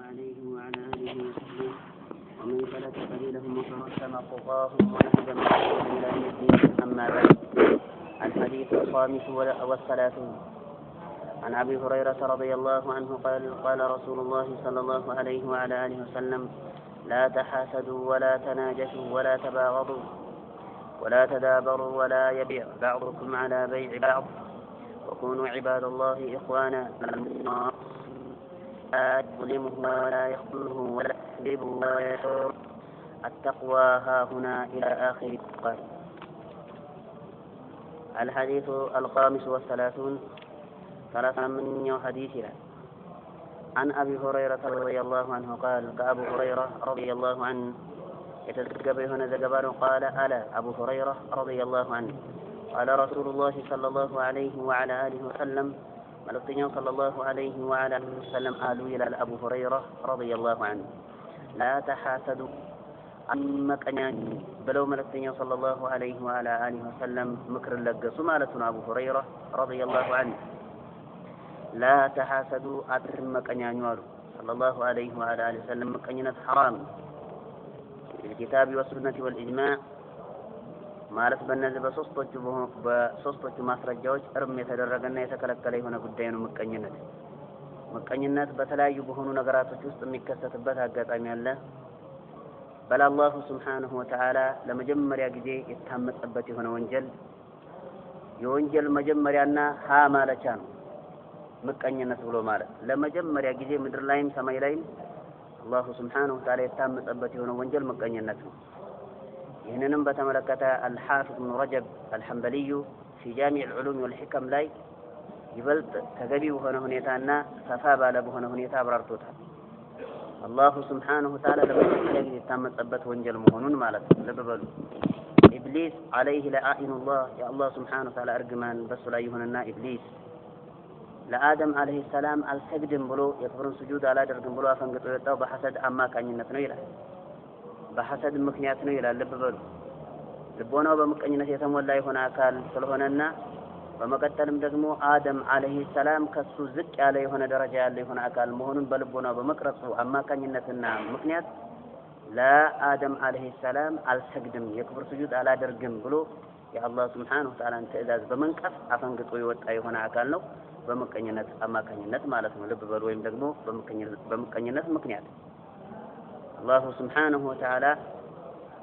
عليه وعلى آله وصحبه ومن سلك سبيلهم وترسم خطاهم ونهج مسلكهم إلى يوم الدين. أما بعد، الحديث الخامس والثلاثون عن أبي هريرة رضي الله عنه قال رسول الله صلى الله عليه وعلى آله وسلم: لا تحاسدوا ولا تناجشوا ولا تباغضوا ولا تدابروا ولا يبيع بعضكم على بيع بعض وكونوا عباد الله إخوانا لا يظلمه ولا يخذله ولا يكذبه ولا يشعر التقوى ها هنا إلى آخر القول. الحديث الخامس والثلاثون 3 حديثنا عن أبي هريرة رضي الله عنه قال: كأبو هريرة رضي الله عنه يتذكر هنا زجبان قال: ألا أبو هريرة رضي الله عنه قال رسول الله صلى الله عليه وعلى آله وسلم ملكتني صلى الله عليه وعلى آله وسلم قالوا إلى أبو هريرة رضي الله عنه: لا تحاسدوا أما كان بلو ملكتني صلى الله عليه وعلى آله وسلم مكر لقصوا مالتنا أبو هريرة رضي الله عنه. لا تحاسدوا أترم كان صلى الله عليه وعلى آله وسلم مكنينة حرام الكتاب والسنة والإجماع ማለት በእነዚህ በሶስቶቹ ማስረጃዎች እርም የተደረገና የተከለከለ የሆነ ጉዳይ ነው። ምቀኝነት በተለያዩ በሆኑ ነገራቶች ውስጥ የሚከሰትበት አጋጣሚ አለ። በአላሁ ሱብሓነሁ ወተዓላ ለመጀመሪያ ጊዜ የታመጸበት የሆነ ወንጀል የወንጀል መጀመሪያና ሀ ማለቻ ነው። ምቀኝነት ብሎ ማለት ለመጀመሪያ ጊዜ ምድር ላይም ሰማይ ላይም አላሁ ሱብሓነሁ ወተዓላ የታመጸበት የሆነ ወንጀል ምቀኝነት ነው። ይህንንም በተመለከተ አልሐፊዝ ኢብኑ ረጀብ አልሐንበሊዩ في جامع العلوم والحكم ላይ ይበልጥ ተገቢ በሆነ ሁኔታና ሰፋ ባለ በሆነ ሁኔታ አብራርቶታል። አላሁ ሱብሓነሁ ወተዓላ ለመጀመሪያ ጊዜ የታመጸበት ወንጀል መሆኑን ማለት ነው። ልብ በሉ። ኢብሊስ አለይሂ ለአኢኑላህ የአላህ ሱብሓነሁ ወተዓላ እርግማን በሱ ላይ ይሁንና ኢብሊስ ለአደም አለይሂ ሰላም አልሰግድም ብሎ የክብርን ስጁድ አላደርግም ብሎ አፈንግጦ የወጣው በሐሰድ አማካኝነት ነው ይላል። በሐሰድ ምክንያት ነው ይላል። ልብ በሉ። ልቦናው በምቀኝነት የተሞላ የሆነ አካል ስለሆነና በመቀጠልም ደግሞ አደም አለይሂ ሰላም ከሱ ዝቅ ያለ የሆነ ደረጃ ያለ የሆነ አካል መሆኑን በልቦናው በመቅረጹ አማካኝነትና ምክንያት ለአደም አለይሂ ሰላም አልሰግድም የክብር ስጁድ አላደርግም ብሎ የአላህ ሱብሓነሁ ወተዓላን ትእዛዝ በመንቀፍ አፈንግጦ የወጣ የሆነ አካል ነው በምቀኝነት አማካኝነት ማለት ነው። ልብ በሉ። ወይም ደግሞ በምቀኝነት ምክንያት الله سبحانه وتعالى: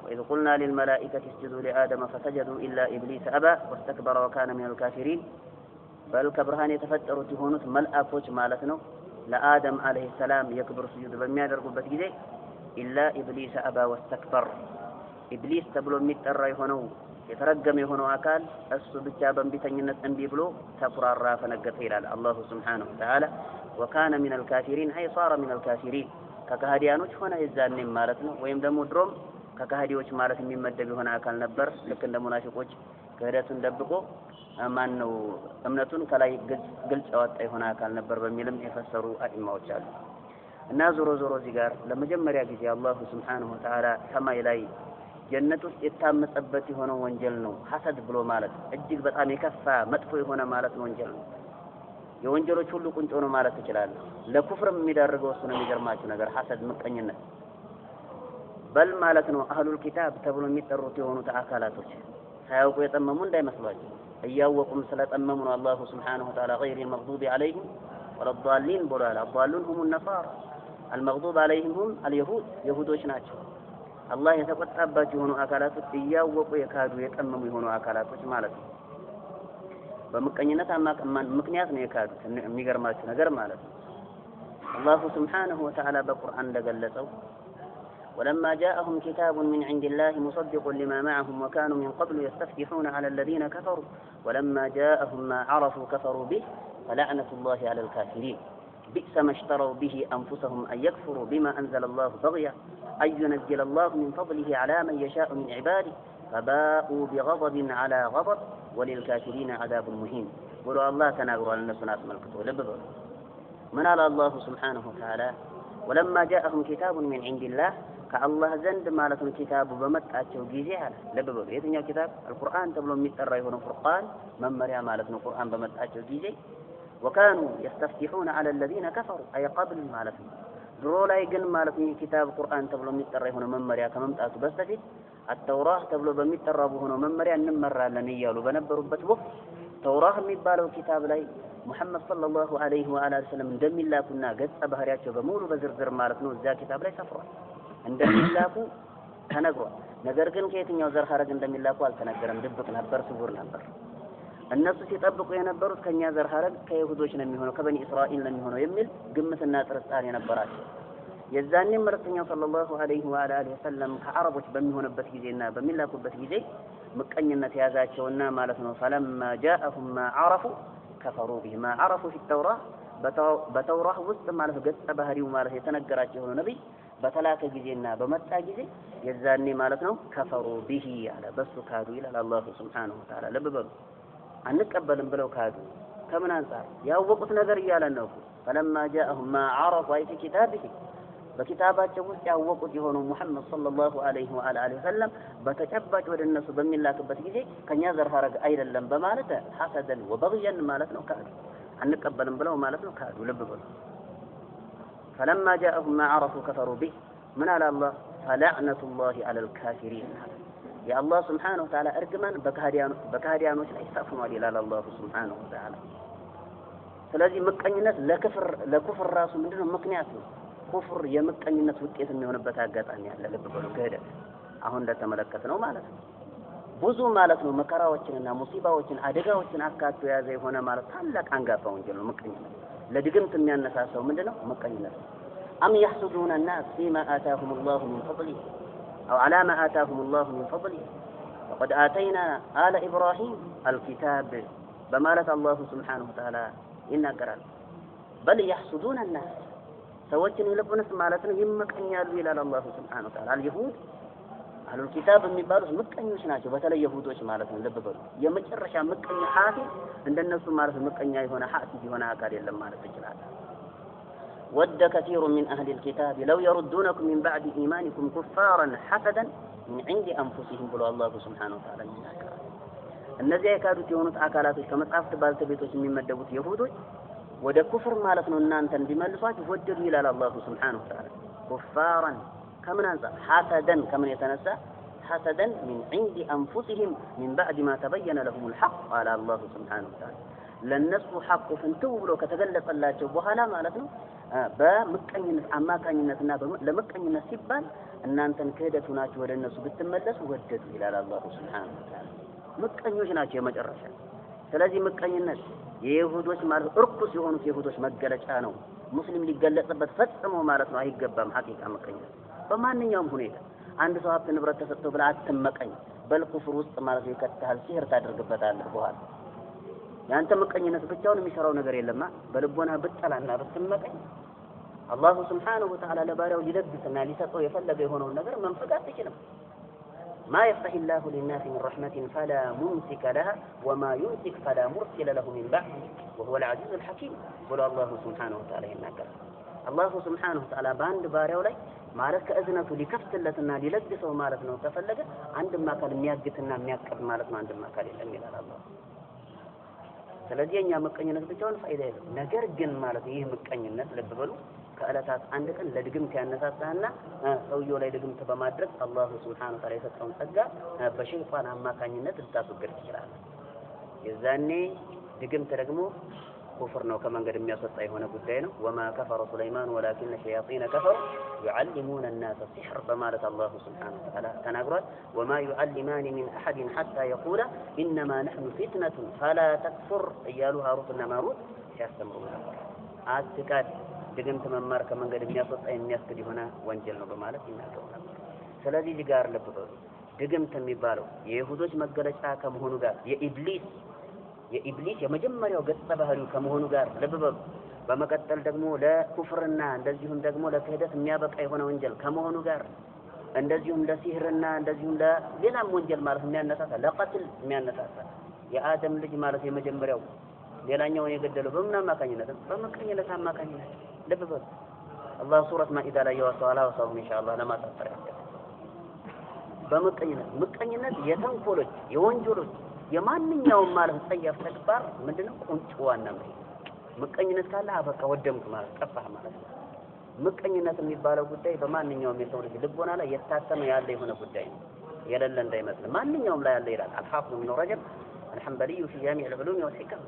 وإذ قلنا للملائكة اسجدوا لآدم فسجدوا إلا إبليس أبى واستكبر وكان من الكافرين بل كبرهان يتفتر تهونت ملأكوش مالتنا لآدم عليه السلام يكبر سجود بميادر قبت جدي إلا إبليس أبى واستكبر. إبليس تبلو ميتر يهونو يترقم يهونو أكال السبجابا بتنينة أنبي بلو تفرار رافنقت إلى الله سبحانه وتعالى وكان من الكافرين أي صار من الكافرين ከካህዲያኖች ሆነ የዛኔም ማለት ነው። ወይም ደግሞ ድሮም ከካህዲዎች ማለት የሚመደብ የሆነ አካል ነበር። ልክ እንደ ሙናፊቆች ክህደቱን ደብቆ ማን ነው እምነቱን ከላይ ግልጽ ያወጣ የሆነ አካል ነበር በሚልም የፈሰሩ አኢማዎች አሉ። እና ዞሮ እዚህ ጋር ለመጀመሪያ ጊዜ አላሁ ሱብሓነሁ ወተዓላ ሰማይ ላይ ጀነት ውስጥ የታመጸበት የሆነ ወንጀል ነው ሐሰድ ብሎ ማለት እጅግ በጣም የከፋ መጥፎ የሆነ ማለት ወንጀል ነው። የወንጀሎች ሁሉ ቁንጮ ነው ማለት ይችላል። ለኩፍርም የሚዳርገው እሱ ነው። የሚገርማችሁ ነገር ሐሰድ ምቀኝነት በል ማለት ነው። አህሉል ኪታብ ተብሎ የሚጠሩት የሆኑት አካላቶች ሳያውቁ የጠመሙ እንዳይመስሏቸው እያወቁም ስለጠመሙ ነው አላሁ ሱብሓነሁ ወተዓላ ገይሪል መግዱቢ ዐለይሂም ወለዷሊን ብሏል። አዷሉን ሁሙ ነሳራ አልመግዱብ ዐለይሂም ሁም አልየሁድ የሁዶች ናቸው። አላህ የተቆጣባቸው የሆኑ አካላቶች እያወቁ የካዱ የጠመሙ የሆኑ አካላቶች ማለት ነው። በምቀኝነት ምክንያት ነው የካዱት። የሚገርማችሁ ነገር ማለት ነው አላሁ ሱብሓነሁ ወተዓላ በቁርአን እንደገለጸው ولما جاءهم كتاب من عند الله مصدق لما معهم وكانوا من قبل يستفتحون على الذين كفروا ولما جاءهم ما عرفوا كفروا به فلعنة الله على الكافرين بئس ما اشتروا به أنفسهم أن يكفروا بما أنزل الله بغيا أن ينزل الله من فضله على من يشاء من عباده فباءوا بغضب على غضب وللكافرين عذاب مهين. ولو الله تناغروا على الناس ملكته لبضوا من على الله سبحانه وتعالى ولما جاءهم كتاب من عند الله كالله زند مالتهم كتاب بمتأتوا جيزيها لبضوا يتنيا كتاب القرآن تبلو ميتر يهون فرقان ممريا مالتنا القرآن بمتأتوا جيزي وكانوا يستفتحون على الذين كفروا أي قبل مالتهم ድሮ ላይ ግን ማለት ነው ኪታብ ቁርአን ተብሎ የሚጠራ የሆነ መመሪያ ከመምጣቱ በስተፊት አተውራህ ተብሎ በሚጠራው ሆኖ መመሪያ እንመራለን እያሉ በነበሩበት ወቅት ተውራህ የሚባለው ኪታብ ላይ ሙሐመድ ሰለላሁ ዐለይሂ ወሰለም እንደሚላኩና ገጸ ባህሪያቸው በሙሉ በዝርዝር ማለት ነው እዛ ኪታብ ላይ ሰፍሯል እንደሚላኩ ተነግሯል። ነገር ግን ከየትኛው ዘር ሐረግ እንደሚላኩ አልተነገረም። ድብቅ ነበር፣ ስውር ነበር። እነሱ ሲጠብቁ የነበሩት ከኛ ዘር ሐረግ ከይሁዶች ነው የሚሆነው ከበኒ እስራኤል ነው የሚሆነው የሚል ግምትና ጥርጣሬ ነበራቸው። የዛኔ መልእክተኛው ሰለላሁ ዐለይሂ ወሰለም ከአረቦች በሚሆንበት ጊዜና በሚላኩበት ጊዜ ምቀኝነት ያዛቸውና ማለት ነው فلما جاءهم ما عرفوا كفروا به ما عرفوا في التوراة በተውራህ ውስጥ ማለት ገጸ ባህሪው ማለት የተነገራቸው የሆነ ነብይ በተላከ ጊዜና በመጣ ጊዜ የዛኔ ማለት ነው ከፈሩ ቢሂ አለ በሱ ካዱ ይላል አላህ ሱብሓነሁ ወተዓላ። ልብ በሉ አንቀበልም ብለው ካዱ። ከምን አንፃር? ያወቁት ነገር እያለን ነው። فلما جاءهم ما عرفوا أي في كتابه በኪታባቸው ውስጥ ያወቁት የሆነው ሙሐመድ ሰለላሁ ዐለይሂ ወሰለም በተጨባጭ ወደ እነሱ በሚላክበት ጊዜ ከኛ ዘር ሐረግ አይደለም በማለት ሐሰደን ወበግየን ማለት ነው ካዱ። አንቀበልም ብለው ማለት ነው ካዱ። ልብ በሉ فلما جاءهم ما عرفوا كفروا به من على الله فلعنة الله على الكافرين يا الله سبحانه وتعالى ارجمان በካህዲያኖች ላይ ሰፍኗል ይላል አላህ سبحانه وتعالى። ስለዚህ ምቀኝነት ለኩፍር ራሱ ምንድነው ምክንያት ነው። ኩፍር የምቀኝነት ውጤት የሚሆንበት አጋጣሚ አለ። ልብ በሉ ገደል አሁን እንደተመለከተነው ማለት ነው ብዙ ማለት ነው መከራዎችንና ሙሲባዎችን አደጋዎችን አካቶ የያዘ የሆነ ማለት ታላቅ አንጋፋ ወንጀል ነው ምቀኝነት። ለድግምት የሚያነሳሳው ምንድነው ምቀኝነት። አም يحسدون الناس فيما آتاهم الله من فضله أو على ما آتاهم الله من فضله وقد آتينا آل إبراهيم الكتاب بمالة الله سبحانه وتعالى ይናገራል። بل يحسدون الناس ሰዎችን ይልቁንስ ማለት ነው ይመቀኛሉ ይላል አላህ ሱብሓነሁ ወተዓላ። አልይሁድ አህሉል ኪታብ የሚባሉት ምቀኞች ናቸው። በተለይ ይሁዶች ማለት ነው። ልብ በሉ የመጨረሻ ምቀኛ ሐፊዝ እንደነሱ ማለት ምቀኛ የሆነ ሐፊዝ የሆነ አካል የለም ማለት ይችላል። ወደ كثير من أهل الكتاب لو يردونكم من بعد إيمانكم كفارا حسدا من عند أنفسهم ብሎ አላህ ሱብሓነሁ ወተዓላ ይናገራል። እነዚህ የካዱት የሆኑት አካላቶች ከመጽሐፍት ባልተቤቶች የሚመደቡት ይሁዶች ወደ ኩፍር ማለት ነው እናንተን ቢመልሷችሁ ወደዱ ይላል አላህ ሱብሓነሁ ወተዓላ። ኩፋራን ከምን አንፃር? ሐሰደን ከምን የተነሳ? ሐሰደን من عند أنفسهم من بعد ما تبين لهم الحق قال الله سبحانه وتعالى ለነሱ ሐቁ ፍንትው ብሎ ከተገለጸላቸው በኋላ ማለት ነው በምቀኝነት አማካኝነትና ለምቀኝነት ሲባል እናንተን ክህደቱ ናችሁ ወደ እነሱ ብትመለሱ ወደዱ ይላል አላህ ሱብሓነሁ ወተዓላ። ምቀኞች ናቸው የመጨረሻ። ስለዚህ ምቀኝነት የይሁዶች ማለት እርኩስ የሆኑት የይሁዶች መገለጫ ነው። ሙስሊም ሊገለጽበት ፈጽሞ ማለት ነው አይገባም። ሐቂቃ ምቀኝነት በማንኛውም ሁኔታ አንድ ሰው ሀብት ንብረት ተሰጥቶ ብላ አትመቀኝ። በልኩፍር ውስጥ ማለት ነው ይከተሃል፣ ሲህር ታደርግበታለህ። በኋላ ያንተ ምቀኝነት ብቻውን የሚሰራው ነገር የለማ። በልቦና ብትጠላና ብትመቀኝ አላህ ሱብሓነሁ ወተዓላ ለባሪያው ሊለግስና ሊሰጠው የፈለገ የሆነውን ነገር መንፈቅ አትችልም። ما يفتح الله للناس من رحمة فلا ممسك لها وما يمسك فلا مرسل له من بعده وهو العزيز الحكيم قال الله سبحانه وتعالى ينكر الله سبحانه وتعالى باند باريو ላይ ማለት ከእዝነቱ ሊከፍትለትና ሊለግሰው ማለት ነው ተፈለገ አንድም አካል የሚያግትና የሚያቀርብ ማለት ነው አንድም አካል የለም ይላል አላህ። ስለዚህ የኛ ምቀኝነት ብቻውን ፋይዳ የለም። ነገር ግን ማለት ይህ ምቀኝነት ልብ በሉ ከዕለታት አንድ ቀን ለድግምት ያነሳሳና ሰውየው ላይ ድግምት በማድረግ አላህ ሱብሓነሁ ወተዓላ የሰጠውን ጸጋ በሸይጣን አማካኝነት ልታስወግድ ይችላል። የዛኔ ድግምት ደግሞ ኩፍር ነው ከመንገድ የሚያስወጣ የሆነ ጉዳይ ነው። ወማ ከፈረ ሱለይማን ወላኪን ሸያጢን ከፈሩ يعلمون الناس السحر በማለት አላህ ሱብሓነሁ ወተዓላ ተናግሯል። ወማ يعلمان من أحد حتى يقول إنما نحن فتنة فلا تكفر እያሉ ሃሩትና ማሩት ሲያስተምሩ ነበር። አትካድ ድግምት መማር ከመንገድ የሚያስወጣ የሚያስክድ የሆነ ወንጀል ነው በማለት ይናገሩ ነበር። ስለዚህ ሊጋር ልብ በሉ ድግምት የሚባለው የይሁዶች መገለጫ ከመሆኑ ጋር የኢብሊስ የመጀመሪያው ገጸ ባህሪው ከመሆኑ ጋር ልብ በሉ በመቀጠል ደግሞ ለኩፍርና እንደዚሁም ደግሞ ለክህደት የሚያበቃ የሆነ ወንጀል ከመሆኑ ጋር እንደዚሁም ለሲህርና እንደዚሁም ለሌላም ወንጀል ማለት የሚያነሳሳ ለቀትል የሚያነሳሳ የአደም ልጅ ማለት የመጀመሪያው ሌላኛውን የገደለው በምን አማካኝነት? በምቀኝነት አማካኝነት። ልብ በሉ አላህ ሱረት ማኢዳ ላይ ያወጣው ኢንሻአላህ ለማሳፈር ያለው በምቀኝነት የተንኮሎች የወንጀሎች የማንኛውም ማለት ጸያፍ ተግባር ምንድነው ቁንጭ ዋና ነው። ምቀኝነት ካለ አበቃ ወደምክ ማለት ጠፋህ ማለት ነው። ምቀኝነት የሚባለው ጉዳይ በማንኛውም የሰው ልጅ ልቦና ላይ የታተመ ያለ የሆነ ጉዳይ ነው የሌለ እንዳይመስል ማንኛውም ላይ ያለ ይላል الحافظ ابن رجب الحنبلي في جامع العلوم والحكم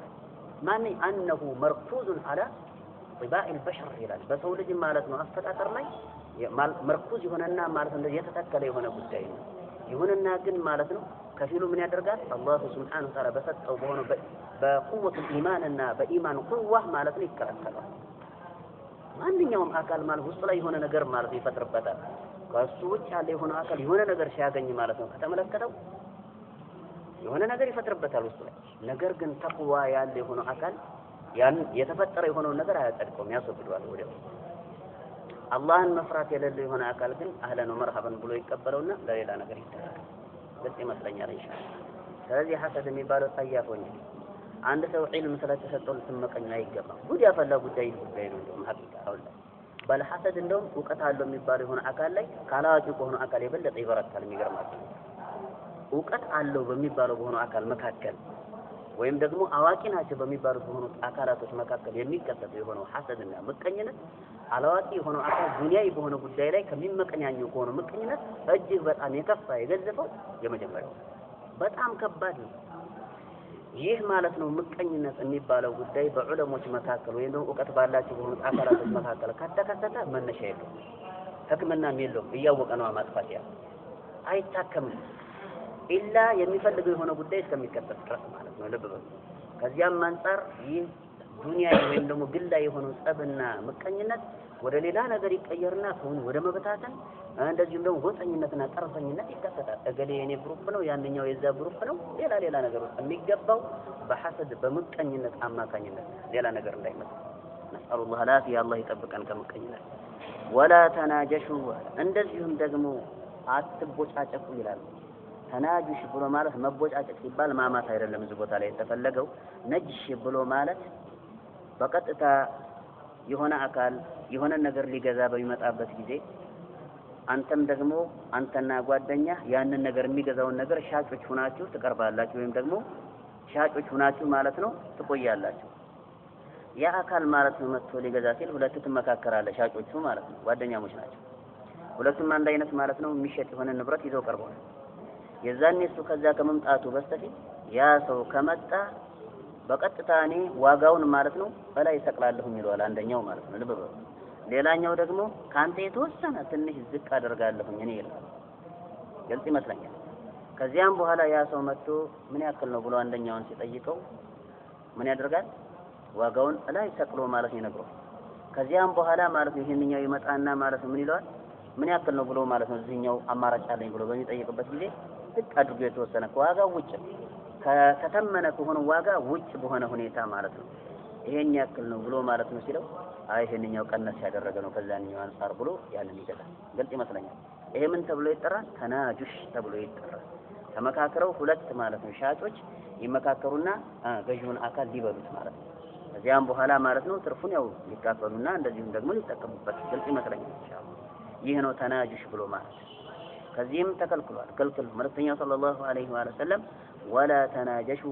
أنه مركوز على طباع البشر ይላል በሰው ልጅ ማለት ነው አፈጣጠር ላይ مركوز ይሆነና ማለት እንደዚህ የተተከለ የሆነ ጉዳይ ነው ይሁንና ግን ማለት ነው ከፊሉ ምን ያደርጋል አላህ Subhanahu Wa Ta'ala በሰጠው በሆነ በቁወት الإيمان እና በኢማን ቁዋ ማለት ነው ይከራከራል ማንኛውም አካል ማለት ውስጥ ላይ የሆነ ነገር ማለት ይፈጥርበታል ከሱ ውጭ ያለ የሆነ አካል የሆነ ነገር ሲያገኝ ማለት ነው ከተመለከተው የሆነ ነገር ይፈጥርበታል ውስጥ ላይ ነገር ግን ተቅዋ ያለ የሆነ አካል ያን የተፈጠረ የሆነው ነገር አያጸድቀውም ያስወግደዋል ወዲያው አላህን መፍራት የሌለው የሆነ አካል ግን አህለን ወመርሐበን ብሎ ይቀበለውና ለሌላ ነገር ይተካል ግልጽ ይመስለኛል ኢንሻአላህ ስለዚህ ሐሰድ የሚባለው ጸያፍ ወንጀል አንድ ሰው ዒልም ስለተሰጠው ልትመቀኝ አይገባም ጉድ ያፈላ ጉዳይ ነው እንደውም ሐቂቃ አሁን ባለ ሐሰድ እንደውም ዕውቀት አለው የሚባለው የሆነ አካል ላይ ካላዋቂ ከሆነ አካል የበለጠ ይበረታል የሚገርማችሁ ዕውቀት አለው በሚባለው በሆነ አካል መካከል ወይም ደግሞ አዋቂ ናቸው በሚባሉት በሆኑ አካላቶች መካከል የሚከሰተው የሆነው ሐሰድና ምቀኝነት አላዋቂ የሆነው አካል ዱንያዊ በሆነ ጉዳይ ላይ ከሚመቀኛኘው ከሆነ ምቀኝነት እጅግ በጣም የከፋ የገዘፈው የመጀመሪያው በጣም ከባድ ነው ይህ ማለት ነው ምቀኝነት የሚባለው ጉዳይ በዑለሞች መካከል ወይም ደግሞ ዕውቀት ባላቸው በሆኑ አካላቶች መካከል ከተከሰተ መነሻ የለውም ህክምናም የለውም እያወቀ ነው ማጥፋት ያ አይታከምም ኢላ የሚፈልገው የሆነ ጉዳይ እስከሚከሰት ድረስ ማለት ነው ልብ በሉ ከዚያም አንፃር ይህ ዱንያዊ ወይም ደግሞ ግላዊ የሆነው ጸብና ምቀኝነት ወደ ሌላ ነገር ይቀየርና ከሆነ ወደ መበታተን እንደዚሁም ደግሞ ጎጠኝነትና ጠርፈኝነት ይከሰታል እገሌ የኔ ግሩፕ ነው ያንኛው የዛ ግሩፕ ነው ሌላ ነገር የሚገባው በሐሰድ በምቀኝነት አማካኝነት ሌላ ነገር እንዳይመጣ نسأل الله العافية الله يطبقن ከምቀኝነት ولا تناجشوا እንደዚሁም ደግሞ አትቦጫጨቁ ይላል ተናጁሽ ብሎ ማለት መቦጫጨቅ ሲባል ማማት አይደለም እዚህ ቦታ ላይ የተፈለገው ነጅሽ ብሎ ማለት በቀጥታ የሆነ አካል የሆነ ነገር ሊገዛ በሚመጣበት ጊዜ አንተም ደግሞ አንተና ጓደኛ ያንን ነገር የሚገዛውን ነገር ሻጮች ሆናችሁ ትቀርባላችሁ ወይም ደግሞ ሻጮች ሆናችሁ ማለት ነው ትቆያላችሁ ያ አካል ማለት ነው መጥቶ ሊገዛ ሲል ሁለቱ ትመካከራለህ ሻጮቹ ማለት ነው ጓደኛሞች ናቸው ሁለቱም አንድ አይነት ማለት ነው የሚሸጥ የሆነ ንብረት ይዘው ቀርበዋል የዛኔ እሱ ከዛ ከመምጣቱ በስተፊት ያ ሰው ከመጣ በቀጥታ እኔ ዋጋውን ማለት ነው በላይ ተቀላለሁ ይላል አንደኛው ማለት ነው ልብ በሉ ሌላኛው ደግሞ ካንተ የተወሰነ ትንሽ ዝቅ አደርጋለሁ እኔ ይላል ግልጽ ይመስለኛል ከዚያም በኋላ ያ ሰው መጥቶ ምን ያክል ነው ብሎ አንደኛውን ሲጠይቀው ምን ያደርጋል ዋጋውን ላይ ተቀሎ ማለት ይነግረው ከዚያም በኋላ ማለት ነው ይሄንኛው ይመጣና ማለት ነው ምን ይለዋል ምን ያክል ነው ብሎ ማለት ነው እዚህኛው አማራጭ አለኝ ብሎ በሚጠይቅበት ጊዜ ዝቅ አድርጎ የተወሰነ ከዋጋው ውጭ ከተመነ ከሆነ ዋጋ ውጭ በሆነ ሁኔታ ማለት ነው ይሄን ያክል ነው ብሎ ማለት ነው ሲለው አይ ይሄንኛው ቀነስ ያደረገ ነው ከዛኛው አንፃር ብሎ ያንን ይገዛል ግልጽ ይመስለኛል ይሄ ምን ተብሎ ይጠራል ተናጁሽ ተብሎ ይጠራል ተመካከረው ሁለት ማለት ነው ሻጮች ይመካከሩና ገዢውን አካል ሊበሉት ማለት ነው ከዚያም በኋላ ማለት ነው ትርፉን ያው ሊካፈሉና እንደዚሁም ደግሞ ሊጠቀሙበት ግልጽ ይመስለኛል ኢንሻአላህ ይሄ ነው ተናጁሽ ብሎ ማለት ከዚህም ተከልክሏል ከልክል መልእክተኛው ሰለላሁ ዐለይሂ ወሰለም ወላ ተናጀሹ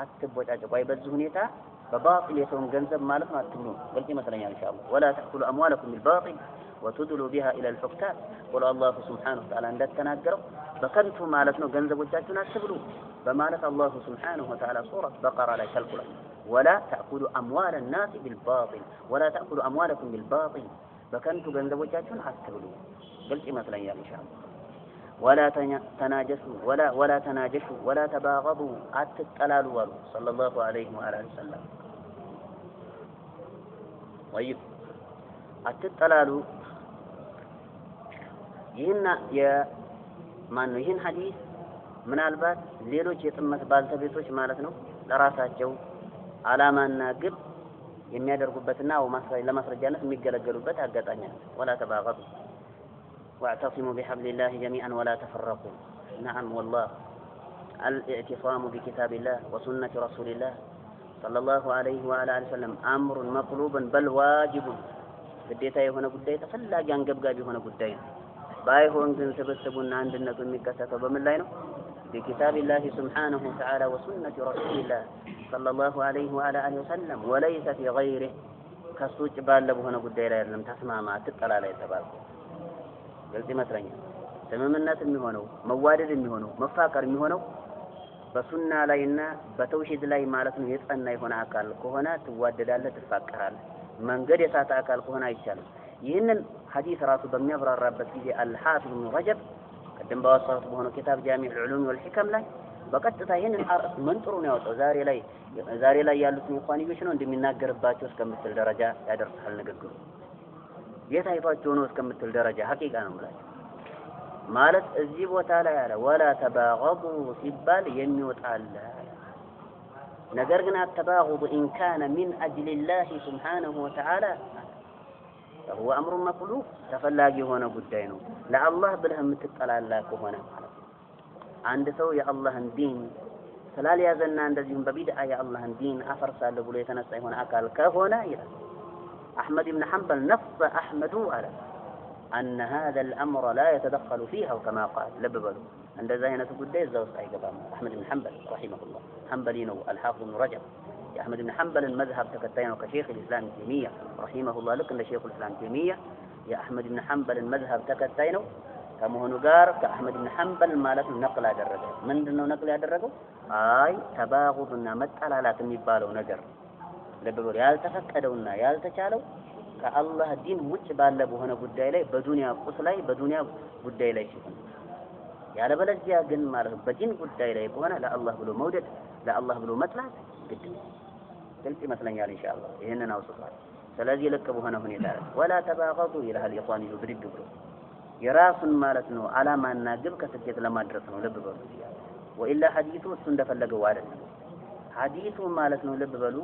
አትቦጫጨቁ በዚህ ሁኔታ በባጢል የሰውን ገንዘብ ማለት ነው አትብሉ ግልጽ ይመስለኛል ኢንሻአላህ ወላ ተأكሉ أموالكم بالباطل وتدلوا بها إلى الحكام قال الله سبحانه وتعالى እንደተናገረው በከንቱ ማለት ነው ገንዘቦቻችሁን አትብሉ በማለት አላህ سبحانه وتعالى ሱራ በቀራ ላይ ከልክሏል ولا تأكلوا أموال الناس بالباطل ولا تأكلوا أموالكم بالباطل በከንቱ ገንዘቦቻችሁን አትብሉ ግልጽ ይመስለኛል ኢንሻአላህ ولا تناجسوا ولا تناجشوا ولا تباغضوا أتتلالوا صلى الله عليه وآله وسلم طيب أتتلالوا ይህን ሐዲስ ምናልባት ሌሎች የጥመት ባልተቤቶች ማለት ነው ለራሳቸው አላማና ግብ የሚያደርጉበትና ለማስረጃነት የሚገለገሉበት አጋጣሚ ነው ولا تباغضوا واعتصموا بحبل الله جميعا ولا تفرقوا نعم والله الاعتصام بكتاب الله وسنة رسول الله صلى الله عليه وعلى آله وسلم أمر مطلوب بل واجب ግዴታ የሆነ ጉዳይ ተፈላጊ አንገብጋቢ የሆነ ጉዳይ ነው ባይሆን ግን ተበሰቡና አንድነቱ የሚከሰተው በምን ላይ ነው بكتاب الله سبحانه وتعالى وسنة رسول الله صلى الله عليه وعلى آله وسلم وليس في غيره ከሱ ውጭ ባለ በሆነ ጉዳይ ላይ አይደለም ተስማማ አትጠላላ የተባለው ግልጽ ይመስለኛል ስምምነት የሚሆነው መዋደድ የሚሆነው መፋቀር የሚሆነው በሱና ላይና በተውሂድ ላይ ማለት ነው የጸና የሆነ አካል ከሆነ ትዋደዳለህ ትፋቀራለህ መንገድ የሳተ አካል ከሆነ አይቻልም ይህንን ሐዲስ ራሱ በሚያብራራበት ጊዜ አልሐፊዝ ኢብኑ ረጀብ ቀደም ባወሳሁት በሆነ ኪታብ ጃሚዕ العلوم والحكم ላይ በቀጥታ ይህንን አርዕስት መንጥሮ ነው ያወጣው ዛሬ ላይ ያሉት ኢኽዋንዮች ነው እንደሚናገርባቸው እስከምትል ደረጃ ያደርሳል ንግግሩ የታይቷቸው ነው እስከምትል ደረጃ ሐቂቃ ነው ማለት ማለት እዚህ ቦታ ላይ አለ ወላ ተባገዱ ሲባል የሚወጣል ነገር ግን አተባገዱ ኢን ካነ ሚን አጅል الله سبحانه وتعالى فهو امر مطلوب ተፈላጊ የሆነ ጉዳይ ነው ለአላህ ብለህ የምትጠላላ ከሆነ ማለት አንድ ሰው የአላህን ዲን ስላልያዘና እንደዚሁም በቢድዓ የአላህን ዲን አፈርሳለሁ ብሎ የተነሳ የሆነ አካል ከሆነ ይላል أحمد بن حنبل نص أحمد على أن هذا الأمر لا يتدخل فيها كما قال لببلو عند زينة قدي الزوج أيقبام أحمد بن حنبل رحمه الله حنبلين الحافظ بن رجب يا أحمد بن حنبل المذهب تكتين كشيخ الإسلام تيمية رحمه الله لكن شيخ الإسلام تيمية يا أحمد بن حنبل المذهب تكتين كما هو نقار كأحمد بن حنبل مالك نقل هذا الرجل من دونه نقل هذا الرجل أي تباغضنا متعلا لا تميبالو نجر لببلو يالتفكدونا يالتشالو ከአላህ ዲን ውጭ ባለ በሆነ ጉዳይ ላይ በዱንያ ቁስ ላይ በዱንያ ጉዳይ ላይ ሲሆን ያለበለዚያ ግን ማለት በዲን ጉዳይ ላይ ከሆነ ለአላህ ብሎ መውደድ ለአላህ ብሎ መጥላት ግድ ግልጽ ይመስለኛል ኢንሻአላህ ይሄንን አውጥቷል ስለዚህ ልክ በሆነ ሁኔታ ወላ ተባገዱ ይላል ኢኽዋኒ ብድግ ብሎ የራሱን ማለት ነው አላማና ግብ ከስኬት ለማድረስ ነው ልብ በሉ ወኢላ ሐዲሱ እሱ እንደፈለገው አይደለም ሐዲሱ ማለት ነው ልብ በሉ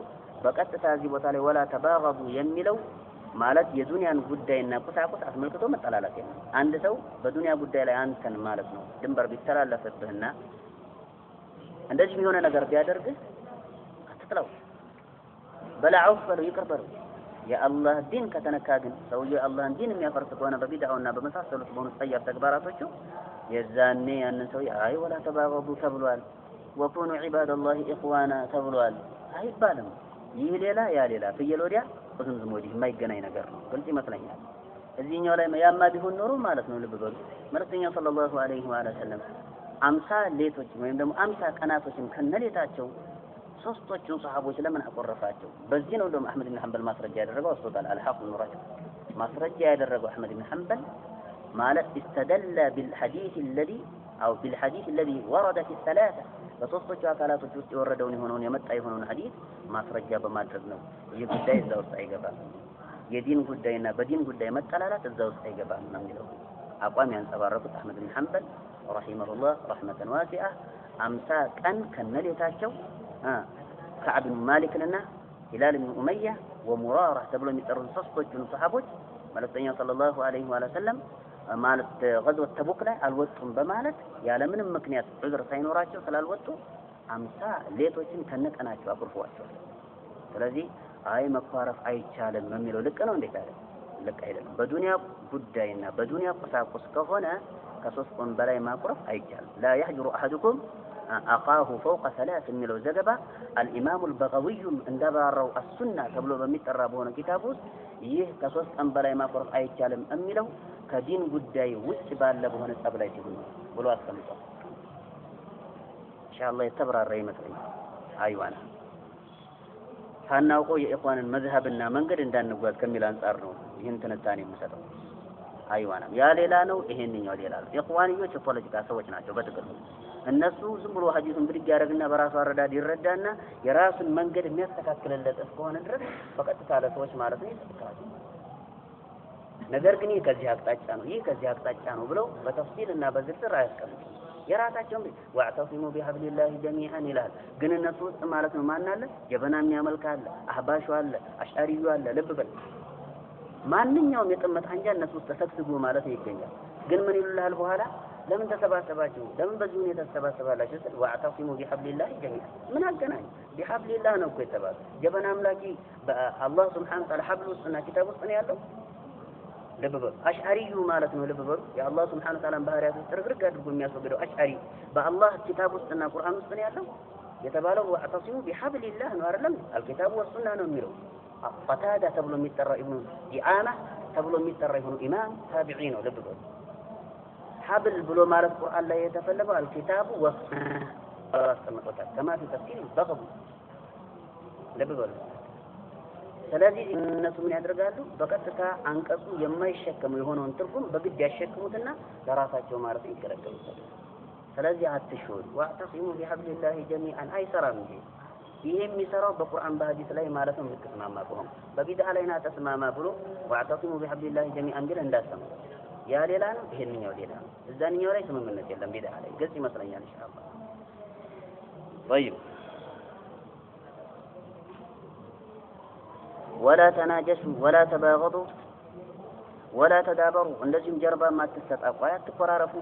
በቀጥታ እዚህ ቦታ ላይ ወላ ተባገዱ የሚለው ማለት የዱንያን ጉዳይና ቁሳቁስ አስመልክቶ መጠላላት ነው አንድ ሰው በዱንያ ጉዳይ ላይ አንተን ማለት ነው ድንበር ቢተላለፍብህና እንደዚህ የሆነ ነገር ቢያደርግ አትጥላው በላው ፈለው ይቅርበሩ የአላህ ዲን ከተነካ ግን ሰውዬው የአላህን ዲን የሚያፈርስ ከሆነ በቢድዓውና በመሳሰሉት በሆኑ ጸያፍ ተግባራቶቹ የዛኔ ያንን ሰው አይ ወላ ተባገዱ ተብሏል ወኩኑ ዒባደላሂ ኢኽዋና ተብሏል አይባልም ይህ ሌላ ያ ሌላ ፍየል ወዲያ ዝም ወዲህ የማይገናኝ ነገር ነው ግልጽ ይመስለኛል እዚህኛው ላይ ያማ ቢሆን ኖሮ ማለት ነው ልብ በሉ መልእክተኛው ሰለላሁ ዐለይሂ ወሰለም 50 ሌቶች ወይም ደግሞ 50 ቀናቶችን ከነሌታቸው ሶስቶቹን ሰሃቦች ለምን አቆረፋቸው በዚህ ነው ደግሞ አህመድ ኢብኑ ሐንበል ማስረጃ ያደረገው ወስዶታል አልሐፊዝ ኢብኑ ረጀብ ማስረጃ ያደረገው አህመድ ኢብኑ ሐንበል ማለት استدل بالحديث الذي او بالحديث الذي ورد في الثلاثه በሶስቶቹ አካላቶች ውስጥ የወረደውን የሆነውን የመጣ የሆነውን ሐዲስ ማስረጃ በማድረግ ነው ይህ ጉዳይ እዛ ውስጥ አይገባም የዲን ጉዳይና በዲን ጉዳይ መጠላላት እዛ ውስጥ አይገባም ነው የሚለው አቋም ያንጸባረቁት አህመድ ኢብኑ ሐንበል ረሂመሁላህ ረህመተን ዋሲዓ 50 ቀን ከነሌታቸው ከዓብ ኢብኑ ማሊክና ሂላል ኢብኑ ኡመያ ወሙራራ ተብሎ የሚጠሩት ሶስቶቹን ሰሃቦች መልእክተኛው ሰለላሁ ዐለይሂ ወሰለም ማለት غزوة ተቡክ ላይ አልወጡም በማለት ያለ ምንም ምክንያት ዑዝር ሳይኖራቸው ስላልወጡ 50 ሌቶችን ከነቀናቸው አቁርፏቸው ስለዚህ አይ መኳረፍ አይቻልም የሚለው ልክ ነው እንዴት አይደል ልክ አይደለም በዱንያ ጉዳይና በዱንያ ቁሳቁስ ከሆነ ከሶስት ቀን በላይ ማቁረፍ አይቻልም لا يحجر احدكم اخاه فوق ثلاث የሚለው ዘገባ الامام البغوي እንደባረው السنه ተብሎ በሚጠራ በሆነ ኪታብ ውስጥ ይህ ከሶስት ቀን በላይ ማቁረፍ አይቻልም የሚለው ከዲን ጉዳይ ውጭ ባለ በሆነ ጸብ ላይ ሲሆን ብሎ አስቀምጧል ኢንሻአላህ የተብራራ ይመስለኛል አይዋና ታናውቆ የኢኽዋንን መዝሀብና መንገድ እንዳንጓዝ ከሚል አንፃር ነው ይህን ትንታኔ የምሰጠው አይዋና ያ ሌላ ነው ይሄንኛው ሌላ ነው ኢኽዋንዮች የፖለቲካ ሰዎች ናቸው በጥቅሉ እነሱ ዝም ብሎ ሐዲሱን ብድግ ያደርግና በራሱ አረዳድ ይረዳና የራሱን መንገድ የሚያስተካክልለት እስከሆነ ድረስ በቀጥታ ለሰዎች ማለት ነው ይተካሉ ነገር ግን ይህ ከዚህ አቅጣጫ ነው ብለው በተፍሲልና በዝርዝር አያስቀምጡም የራሳቸውን ወአዕተሲሙ ቢሐብሊላሂ ጀሚዓን ይላል ግን እነሱ ውስጥ ማለት ነው ማን አለ ጀበና የሚያመልክ አለ አህባሹ አለ አሽዓሪዩ አለ ልብ በል ማንኛውም የጥመት አንጃ እነሱ ውስጥ ተሰብስቦ ማለት ይገኛል ግን ምን ይሉልሃል በኋላ ለምን ተሰባሰባችሁ ለምን በዚህ ሁኔታ ተሰባሰባላችሁ ስል ወአዕተሲሙ ቢሐብሊላሂ ጀሚዓን ምን አገናኝ ቢሐብሊላህ ነው እኮ የተባለ ጀበና አምላኪ በአላህ ሱብሓነሁ ወተዓላ ሐብል ውስጥና ኪታብ ውስጥ ነው ያለው ልብ በሉ አሽዓሪዩ ማለት ነው ልብ በሉ የአላህ ሱብሓነሁ ወተዓላ ባህሪያት ጥርግርግ አድርጎ የሚያስወግደው አሽዓሪ በአላህ ኪታብ ውስጥና ቁርአን ውስጥ ነው ያለው የተባለው ወአዕተሲሙ ቢሐብሊላህ ነው አይደለም አልኪታቡ ወሱና ነው የሚለው قتادة تبلو ميتر ابن دعامة تبلو ميتر ابن إمام تابعين لبلو حبل بلو مال القرآن لا يتفلق الكتاب كما في تفسير البغض لبلو ስለዚህ እነሱ ምን ያደርጋሉ በቀጥታ አንቀጹ የማይሸከሙ የሆነውን ትርጉም በግድ ያሸክሙትና ለራሳቸው ማለት ይከለከሉታል ስለዚህ አትሹል ወአተሲሙ ቢሐብሊላሂ ጀሚዓን አይሰራም ይሄ የሚሰራው በቁርአን በሐዲስ ላይ ማለት ነው ምትስማማ ከሆነ በቢድዓ ላይ ና ተስማማ ብሎ ወአተሲሙ ቢሐብሊላሂ ጀሚዓን ቢል እንዳሰሙ ያ ሌላ ነው ይሄንኛው ሌላ ነው እዛኛው ላይ ስምምነት የለም ቢድዓ ላይ ግልጽ ይመስለኛል ኢንሻአላህ طيب ولا تناجسوا ولا تباغضوا ولا تدابروا እንደዚህም ጀርባ ማትሰጣጡ አትቆራረፉ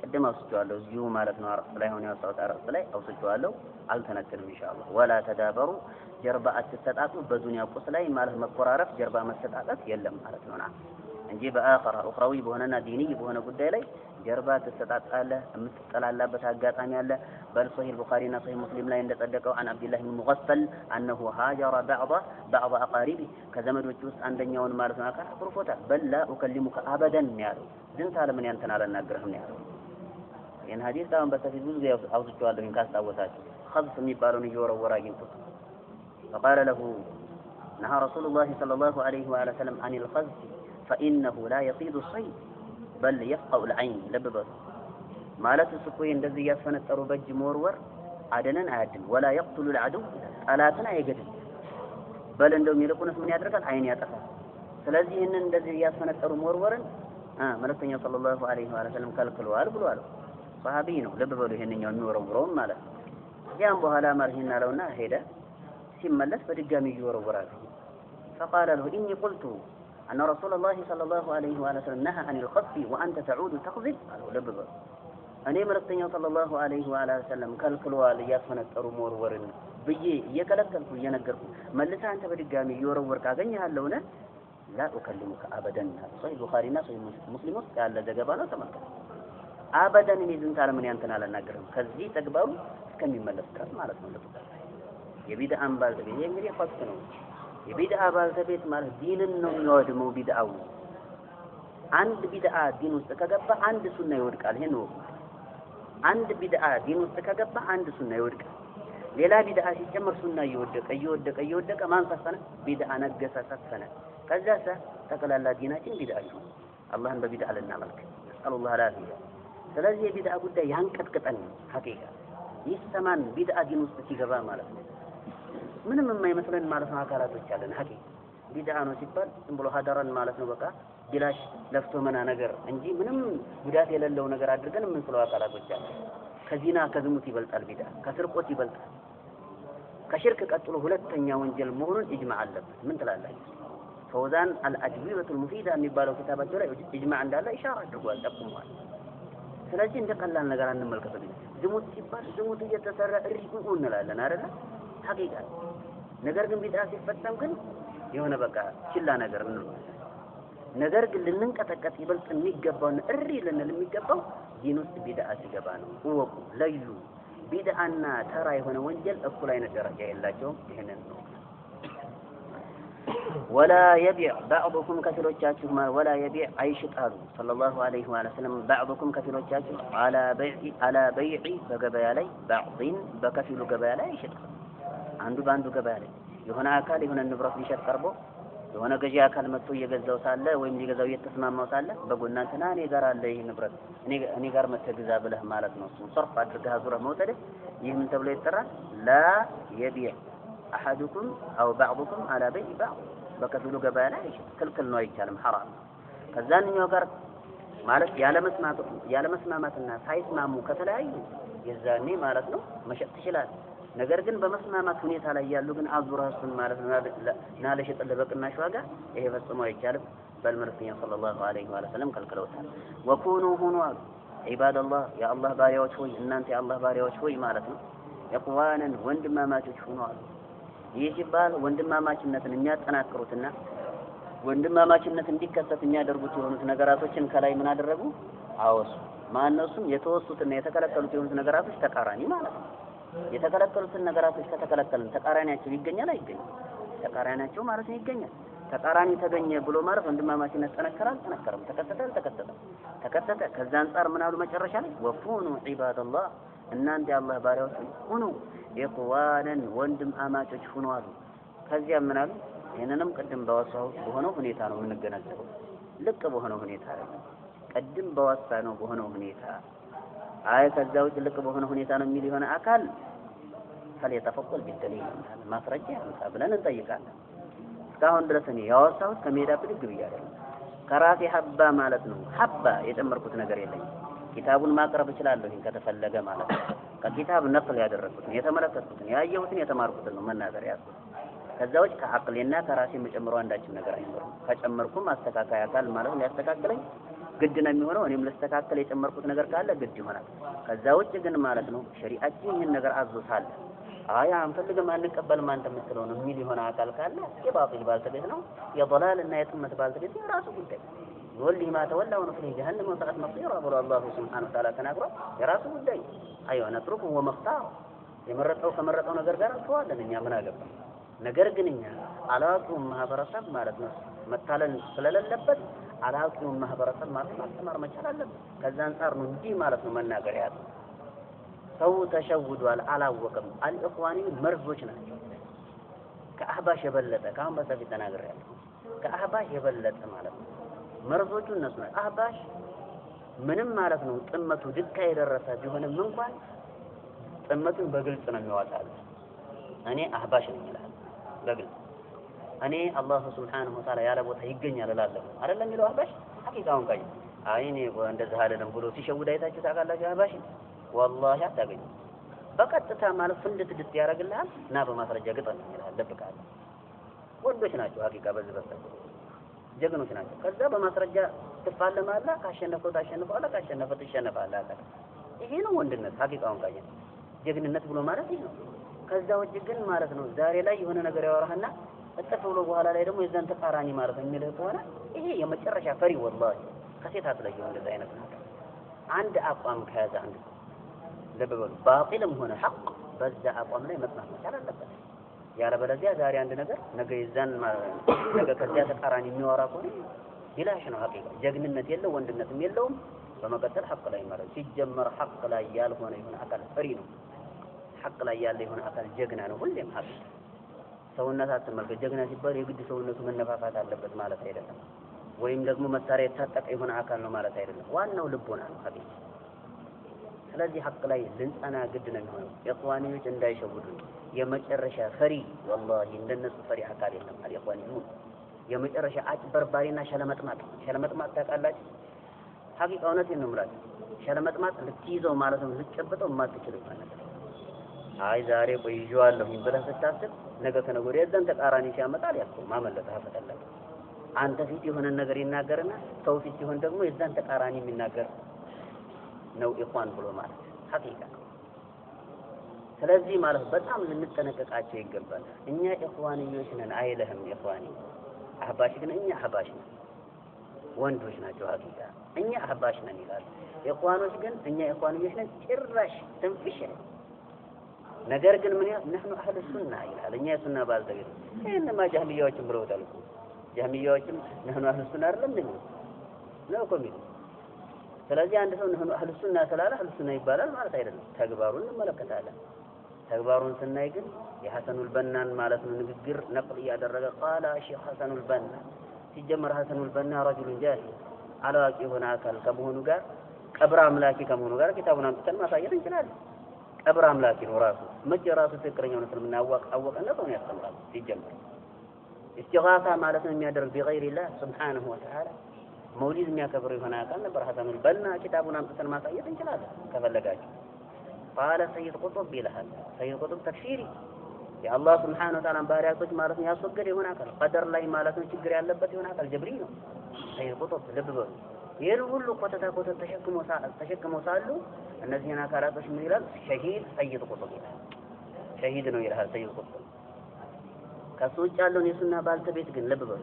ቀደም አውስቻለሁ እዚሁ ማለት ነው አረፍ ላይ ሆነ ያሳውት አረፍ ላይ አውስቻለሁ አልተነከንም ኢንሻአላህ ولا تدابروا ጀርባ አትሰጣጡ በዱንያ ቁስ ላይ ማለት መቆራረፍ ጀርባ መሰጣጣት የለም ማለት ነውና እንጂ በአኺራ ኡኽራዊ በሆነና ዲኒ በሆነ ጉዳይ ላይ ጀርባ ተሰጣጣለ የምትጠላላበት አጋጣሚ አለ በል ሶሂህ البخاري እና ሶሂህ ሙስሊም ላይ እንደተጠቀው عن عبد الله بن مغفل انه هاجر بعض اقاربه ከዘመዶቹ ውስጥ አንደኛውን ማለት ነው አፍርፎታል በላ እከሊሙከ አበደን ያለው ዝንታ ለምን ያንተን አላናግርህም ያለው ይሄን ሐዲስ ታውን በሰፊ ብዙ አውጥቷለሁ ካስታወሳችሁ خذف የሚባለውን ይወረወራ አግኝቶት فقال له نهى رسول الله صلى الله عليه وآله وسلم عن الخذف فإنه لا يصيد الصيد بل يفقع العين لببط ማለት እኮ እንደዚህ ያስፈነጠሩ በእጅ መወርወር አደነን አያድን ولا يقتل العدو ጠላትን አይገድል በል እንደው ይልቁንስ ምን ያደርጋል አይን ያጠፋል ስለዚህ ይሄንን እንደዚህ ያስፈነጠሩ መወርወርን መልእክተኛው ሰለላሁ ዐለይሂ ወሰለም ከልክለዋል ብለዋል ሷሃቢ ነው ለበበሉ ይሄንኛው የሚወረውረው ማለት ያን በኋላ ማርሂና ለውና ሄደ ሲመለስ በድጋሚ ይወረውራል فقال له إني قلت أن رسول الله صلى الله عليه وسلم نهى عن الخطف وأنت تعود تقذف قالوا لببل أنا مرتين صلى الله عليه وسلم كالكلوال ياسفنطرو مورورن بيي يكلكلكو ينغركو ملسا أنت بدغامي يورور ካገኘህ አለውና لا أكلمك أبدا صحيح البخاري እና صحيح مسلم ውስጥ ያለ ዘገባ ነው ተመልከቱ አበደን ይዝን ታለ ምን ያንተን አላናገርም ከዚህ ተግባሩ እስከሚመለስ ድረስ ማለት ነው የቢድዓን ባልተቤት ይሄ እንግዲህ ፈክት ነው የቢድዓ ባልተቤት ማለት ዲንን ነው የሚወድመው ቢድዓው አንድ ቢድዓ ዲን ውስጥ ከገባ አንድ ሱና ይወድቃል ይሄ ነው አንድ ቢድዓ ዲን ውስጥ ከገባ አንድ ሱና ይወድቃል ሌላ ቢድዓ ሲጨመር ሱና ይወደቀ ማን ሰፈነ ቢድዓ ነገሰ ሰፈነ ከዛሳ ተቀላላ ዲናችን ቢድዓ ይሁን አላህን በቢድዓ ለናመልክ አላህ አላፊያ ስለዚህ የቢድዓ ጉዳይ ያንቀጥቀጠን ሐቂቃ ይሰማን ቢድዓ ዲን ውስጥ ሲገባ ማለት ነው ምንም የማይመስለን ማለት ነው አካላቶች አለን ሐቂቃ ቢድዓ ነው ሲባል ዝም ብሎ ሀደረን ማለት ነው በቃ ቢላሽ ለፍቶ መና ነገር እንጂ ምንም ጉዳት የሌለው ነገር አድርገን ምን ስለው አካላቶች አለን ከዚና ከዝሙት ይበልጣል ቢድዓ ከስርቆት ይበልጣል ከሽርክ ቀጥሎ ሁለተኛ ወንጀል መሆኑን ኢጅማዕ አለበት ምን ትላላችሁ ፈውዛን አልአድዊበቱ المفيدة የሚባለው ኪታባቸው ላይ ኢጅማዕ እንዳለ ኢሻራ አድርጓል ጠቁሟል ስለዚህ እንደ ቀላል ነገር አንመልከተው ዝሙት ሲባል ዝሙት እየተሰራ እሪቁ እንላለን አይደል ሐቂቃ ነገር ግን ቢድዓ ሲፈጸም ግን የሆነ በቃ ችላ ነገር ግን ልንንቀጠቀጥ ይበልጥ የሚገባው እሪ ልንል የሚገባው ዲን ውስጥ ቢድዓ ሲገባ ነው ወቁ ለዩ ቢድዓና ተራ የሆነ ወንጀል እኩል አይነት ደረጃ የላቸውም ይሄንን ነው ولا يبيع بعضكم كثيروቻችሁ ولا يبيع አይሽጣሉ ሰለላሁ ዐለይሂ ወሰለም بعضكم ከثيሮቻችሁ على بيع በገበያ ላይ بعضን በከፊሉ ገበያ ላይ አይሽጣሉ አንዱ ባንዱ ገበያ ላይ የሆነ አካል የሆነ ንብረት ሊሸጥ ቀርቦ የሆነ ገዢ አካል መጥቶ እየገዛው ሳለ ወይም ሊገዛው እየተስማማው ሳለ በጎናንተና እኔ ጋር አለ ይሄ ንብረት እኔ ጋር መተግዛ ብለህ ማለት ነው እሱ ሰርፍ አድርገህ አዙረህ መውሰድ ይህ ምን ተብሎ ይጠራል لا يبيع احدكم او بعضكم على بيع بعض በከፊሉ ገበያ ላይ ክልክል ነው አይቻልም حرام ከዛኛው ጋር ማለት ያለ መስማማትና ሳይስማሙ ከተለያዩ የዛኔ ማለት ነው መሸጥ ይችላል ነገር ግን በመስማማት ሁኔታ ላይ ያሉ ግን አዙራሱን ማለት ነው ናለሽጥ ለበቅናሽ ዋጋ ይሄ ፈጽሞ አይቻልም በልመርተኛ ሰለላሁ ዐለይሂ ወሰለም ከልክለውታል ወኩኑ ሁኑ ዒባደላህ ያ አላህ ባሪያዎች ሆይ እናንተ ያ አላህ ባሪያዎች ሆይ ማለት ነው ኢኽዋናን ወንድማማቾች ሁኑ ይህ ሲባል ወንድማማችነትን የሚያጠናክሩትና ወንድማማችነት እንዲከሰት የሚያደርጉት የሆኑት ነገራቶችን ከላይ ምን አደረጉ አወሱ ማነሱም የተወሱትና የተከለከሉት የሆኑት ነገራቶች ተቃራኒ ማለት ነው የተከለከሉትን ነገራቶች ከተከለከልን ተቃራኒያቸው ይገኛል አይገኝም ተቃራኒያቸው ማለት ነው ይገኛል። ተቃራኒ ተገኘ ብሎ ማለት ወንድማማችነት ተነከራል ተነከረም ተከሰተ ከዛ አንፃር ምን አሉ መጨረሻ ላይ ወኩኑ ዒባደላህ እናንተ የአላህ ባሪያዎች ሁኑ ኢኽዋነን ወንድም አማቾች ሁኑ አሉ። ከዚያ ምን አሉ ይሄንንም ቅድም በዋሳው በሆነው ሁኔታ ነው የምንገነዘበው። ልቅ በሆነው ሁኔታ አይደለም ቅድም በዋሳነው በሆነው ሁኔታ አይ ከዛ ውጭ ልቅ በሆነው ሁኔታ ነው የሚል የሆነ አካል ፈለተፈቆል ቢደሊል ማስረጃ ያንሳ ብለን እንጠይቃለን። እስካሁን ድረስ እኔ ያወሳሁት ከሜዳ ብድግ ብያለሁ። ከራሴ ሐባ ማለት ነው ሐባ የጨመርኩት ነገር የለኝም። ኪታቡን ማቅረብ እችላለሁ ይሄን ከተፈለገ ማለት ነው። ከኪታብ ነቅል ያደረኩትን የተመለከትኩትን ያየሁትን የተማርኩትን ነው መናገር ያዝኩት። ከዛው ከአቅሌና ከራሴ መጨመሩ አንዳችም ነገር አይኖርም። ከጨመርኩም አስተካካይ አካል ማለት ሊያስተካክለኝ ግድ ነው የሚሆነው። እኔም ለስተካከለ የጨመርኩት ነገር ካለ ግድ ይሆናል። ከዛው ግን ማለት ነው ሸሪዓችን ይህን ነገር አዞታል። አይ አንፈልግም አንቀበልም አንተ የምትለው ነው የሚል የሆነ አካል ካለ የባጢል ባልተቤት ነው የضلالና የጥመት ባልተቤት የራሱ ጉዳይ ወልይ ማ ተወላው ነው في جهنم وساءت مصيرا ብሎ አላህ Subhanahu Wa Ta'ala ተናግሯል። የራሱ ጉዳይ አይዋ ነጥሩኩ ወመፍታው የመረጠው ከመረጠው ነገር ጋር ተዋለን እኛ ምን አገባ። ነገር ግን እኛ አላቂው ማህበረሰብ ማለት ነው መታለን ስለሌለበት አላቂው ማህበረሰብ ማስተማር መቻል አለበት። ከዛ አንፃር ነው እንዲህ ማለት ነው መናገር ያለው። ሰው ተሸውዷል አላወቀም። አልኢኽዋኒ መርዞች ናቸው። ከአህባሽ የበለጠ ካሁን በፊት ተናግሬያለሁ። ከአህባሽ የበለጠ ማለት ነው መርዞቹ እነሱ ናቸው። አህባሽ ምንም ማለት ነው ጥመቱ ድካ የደረሰ ቢሆንም እንኳን ጥመቱን በግልጽ ነው የሚያወጣው። እኔ አህባሽ ነኝ ይላል በግልጽ። እኔ አላህ Subhanahu Wa Ta'ala ያለ ቦታ ይገኛል እላለሁ አይደለም የሚለው አህባሽ ሐቂቃውን ካይ አይኔ እንደዛ አይደለም ብሎ ሲሸውድ አይታችሁ ታውቃላችሁ አህባሽ والله አታገኙ በቀጥታ ማለት ፍንድት ድት ያደርግልሃል እና በማስረጃ ግጠም ይላል ደብቃለ ወንዶች ናቸው ሐቂቃ በዚህ በስተቀር ጀግኖች ናቸው። ከዛ በማስረጃ ትፋለማለህ ካሸነፈው ታሸንፋለህ ካሸነፈው ትሸነፋለህ አለ። ይሄ ነው ወንድነት ሐቂቃውን ካየ ጀግንነት ብሎ ማለት ይሄ ነው። ከዛ ወጅ ግን ማለት ነው ዛሬ ላይ የሆነ ነገር ያወራህና እጥፍ ብሎ በኋላ ላይ ደግሞ የዛን ተቃራኒ ማለት ነው የሚልህ ከሆነ ይሄ የመጨረሻ ፈሪ والله ከሴት አትለየው እንደዛ አይነት ነገር አንድ አቋም ከያዘ አንድ ለበበሉ ባጢልም ሆነ ሐቅ በዛ አቋም ላይ መጽናት መቻል አለበት። ያለበለዚያ ዛሬ አንድ ነገር ነገ ይዛን ነገ ከዚያ ተቃራኒ የሚወራ ከሆነ ቢላሽ ነው ሐቂቃ ጀግንነት የለው ወንድነትም የለውም። በመቀጠል ሐቅ ላይ ማለት ሲጀመር ሐቅ ላይ ያልሆነ የሆነ አካል ፈሪ ነው። ሐቅ ላይ ያለ የሆነ አካል ጀግና ነው ሁሌም ሐቅ ሰውነት አትመልከት። ጀግና ሲባል የግድ ሰውነቱ መነፋፋት አለበት ማለት አይደለም። ወይም ደግሞ መሳሪያ የታጠቀ የሆነ አካል ነው ማለት አይደለም። ዋናው ልቦና ነው ሐቂቃ። ስለዚህ ሐቅ ላይ ልንጸና ግድ ነው የሚሆነው። የኢኽዋኒዎች እንዳይሸውዱ የመጨረሻ ፈሪ والله እንደነሱ ፈሪ አካል የለም። አልኢኽዋኒዩን የመጨረሻ አጭበርባሪና ሸለመጥማጥ ታውቃላችሁ? ሐቂቃ እውነቴን ነው የምላችሁ። ሸለመጥማጥ ልትይዘው ማለት ነው ልትጨብጠው የማትችለው ማለት ነው። አይ ዛሬ ቆይ ይዤዋለሁ ብለህ ስታስብ ነገ ከነገ ወዲያ እዛን ተቃራኒ ሲያመጣል ያስቆም ማመለጥ አፈተለክ። አንተ ፊት የሆነ ነገር ይናገርና ሰው ፊት ሲሆን ደግሞ የዛን ተቃራኒ የሚናገር ነው ኢኽዋን ብሎ ማለት ሐቂቃ። ስለዚህ ማለት በጣም ልንጠነቀቃቸው ይገባል። እኛ ኢኽዋንዮች ነን አይለህም ኢኽዋኒ አህባሽ ግን እኛ አህባሽ ነን ወንዶች ናቸው ሐቂቃ እኛ አህባሽ ነን ይላል። ኢኽዋኖች ግን እኛ ኢኽዋንዮች ነን ጭራሽ ትንፍሽ ነገር ግን ምን ያህል نحن اهل السنه ይላል። እኛ የሱና ባልተገኘ እነማ ጃህሚያዎችም ብለውታል እኮ ጃህሚያዎችም نحن اهل السنه አይደለም ነው እኮ የሚሉ። ስለዚህ አንድ ሰው نحن اهل السنه ስላለ اهل السنه ይባላል ማለት አይደለም። ተግባሩን እንመለከታለን። ተግባሩን ስናይ ግን የሐሰኑል በናን ማለት ነው ንግግር ነቅል ያደረገ ቃላ ሼህ ሐሰኑል በና ሲጀመር ሐሰኑል በና رجل جاهل አላዋቂ የሆነ አካል ከመሆኑ ጋር ቀብር አምላኪ ከመሆኑ ጋር ኪታቡን አምጥተን ማሳየት እንችላለን። ቀብር አምላኪ ነው ራሱ መቼ ራሱ ትክክለኛው ነው አወቀነት ነው ያስተምራል። ሲጀመር ኢስቲጋሳ ማለት ነው የሚያደርግ بغير الله سبحانه وتعالى መውሊድ የሚያከብር የሆነ አካል ነበር ሐሰኑል በና ኪታቡን አምጥተን ማሳየት እንችላለን ከፈለጋችሁ። قال سيد قطب ይላል። سيد قطب ተክፊሪ የአላህ Subhanahu Wa Ta'ala ባሪያቶች ማለት ነው ያስወገደ የሆነ አካል ቀደር ላይ ማለት ነው ችግር ያለበት የሆነ አካል ጀብሪ ነው። سيد قطب ልብ በሉ ይሄን ሁሉ ቆተታ ተሸክመው ሳሉ እነዚህን አካላቶች ምን ይላል? ሸሂድ ሰይድ ቁጥብ ይላል። ሸሂድ ነው ይላል ሰይድ ቁጥብ። ከሱ ውጭ ያለውን የሱና ባልተቤት ግን ልብ በሉ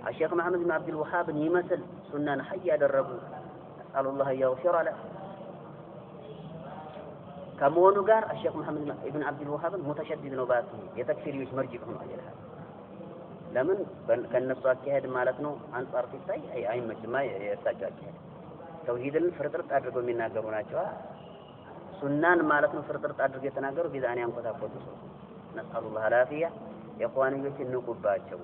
الشيخ محمد بن عبد الوهاب ይመስል ሱናን ሐይ ያደረጉ አላህ ያغفر له ከመሆኑ ጋር الشيخ محمد ابن عبد الوهاب متشدد ነው ባቱ የተክፊሪዎች መርጅ ሆኖ አይደለም ለምን ከነሱ አካሄድ ማለት ነው አንጻር ሲታይ አይመችም የእሳቸው አካሄድ ተውሂድን ፍርጥርጥ አድርገው የሚናገሩ ናቸው ሱናን ማለት ነው ፍርጥርጥ አድርገው የተናገሩ ቢዛን ያንቆታቆቱ ነስአሉ الله العافيه የኢኽዋንዮች ንቁባቸው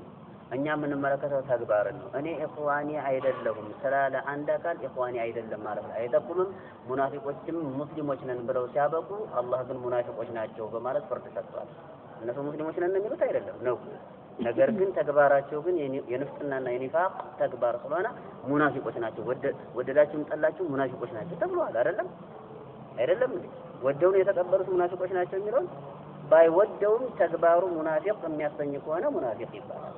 እኛ ምን መለከተው ተግባር ነው እኔ ኢኽዋኒ አይደለሁም ስላለ አንድ አካል ኢኽዋኒ አይደለም ማለት አይጠቁምም ሙናፊቆችም ሙስሊሞች ነን ብለው ሲያበቁ አላህ ግን ሙናፊቆች ናቸው በማለት ፍርድ ሰጥቷል እነሱ ሙስሊሞች ነን የሚሉት አይደለም ነው ነገር ግን ተግባራቸው ግን የንፍቅናና የኒፋቅ ተግባር ስለሆነ ሙናፊቆች ናቸው ወደዳችሁም ጠላችሁ ሙናፊቆች ናቸው ተብሏል አይደለም ወደው ነው የተቀበሉት ሙናፊቆች ናቸው የሚለው ባይወደውም ተግባሩ ሙናፊቅ የሚያሰኝ ከሆነ ሙናፊቅ ይባላል